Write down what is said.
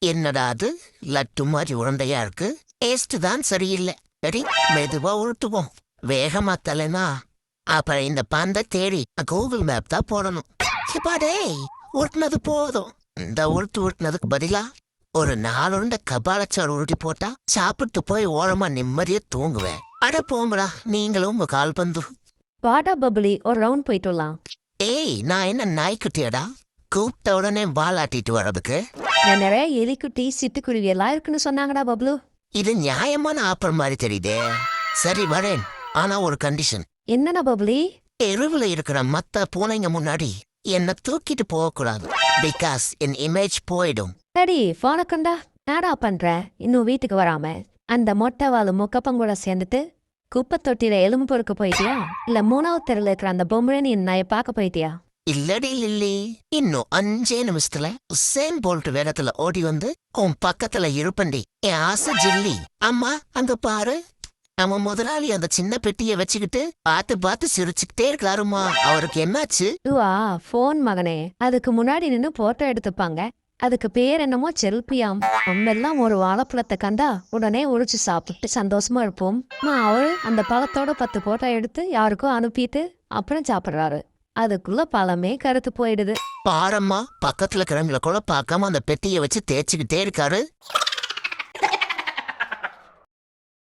என்னடா அது லட்டு மாதிரி உருண்டையா இருக்கு. டேஸ்ட் தான் சரியில்லை. சரி, மெதுவா உருட்டுவோம். வேகமா தலைனா அப்புறம் இந்த பந்தை தேடி கூகுள் மேப் தான் போடணும். சிப்பாடே, உருட்டுனது போதும். இந்த உருட்டுனதுக்கு பதிலா ஒரு 4 உருண்டை கபாலச்சாறு உருட்டி போட்டா சாப்பிட்டு போய் ஓரமா நிம்மதியா தூங்குவேன். அட போங்கடா, நீங்களும் உங்க கால்பந்து. வாடா பப்ளி, ஒரு ரவுண்ட் போயிட்டு வரலாம். ஏய், நான் என்ன நாய்க்குட்டியடா கூப்பிட்ட உடனே வாலாட்டிட்டு வர்றதுக்கு? நான் நிறைய எலிக்குட்டி சிட்டுக்குருவி எல்லாம் இருக்குன்னு சொன்னாங்கடா பப்ளு. இது நியாயமான ஆப்பர் மாதிரி தெரியுதே. சரி வரேன், ஆனா ஒரு கண்டிஷன். என்னடா பப்ளி? தெருவுல இருக்கிற மத்த பூனைங்க முன்னாடி என்ன தூக்கிட்டு போகக்கூடாது. பிகாஸ் என் இமேஜ் போயிடும். சரி, போன கண்டா என்னடா பண்ற? இன்னும் வீட்டுக்கு வராம அந்த மொட்டை வாழு முக்கப்பங்கூட சேர்ந்துட்டு குப்பை தொட்டியில எலும்பு பொறுக்க போயிட்டியா? இல்ல 3வது தெருல இருக்கிற அந்த பொம்பளை நாயை பார்க்க போயிட்டியா? இல்லடி லில்லி, இன்னும் 5 நிமிஷத்துல சேம் போல்ட் வேகத்துல ஓடி வந்து உன் பக்கத்துல இருப்பண்டி என் ஆசை ஜில்லி. அம்மா அங்க பாரு, நம்ம முதலாளி அந்த சின்ன பெட்டியை வச்சுக்கிட்டு பார்த்து பார்த்து சிரிச்சுக்கிட்டே இருக்காருமா. அவருக்கு என்னாச்சு? இதுவா போன் மகனே, அதுக்கு முன்னாடி நின்னு போட்டோ எடுத்துப்பாங்க. அதுக்கு பேர் என்னமோ செல்பியாம். நம்மெல்லாம் ஒரு வாழைப்பழத்தை கண்டா உடனே உரிச்சு சாப்பிட்டு சந்தோஷமா இருப்போம். அவரு அந்த பழத்தோட 10 போட்டோ எடுத்து யாருக்கோ அனுப்பிட்டு அப்புறம் சாப்பிடுறாரு. அதுக்குள்ள பழமே கருத்து போயிடுது. பாரம்மா, பக்கத்துல கிழங்குல கூட பார்க்காம அந்த பெட்டியை வச்சு தேய்ச்சிக்கிட்டே இருக்காரு.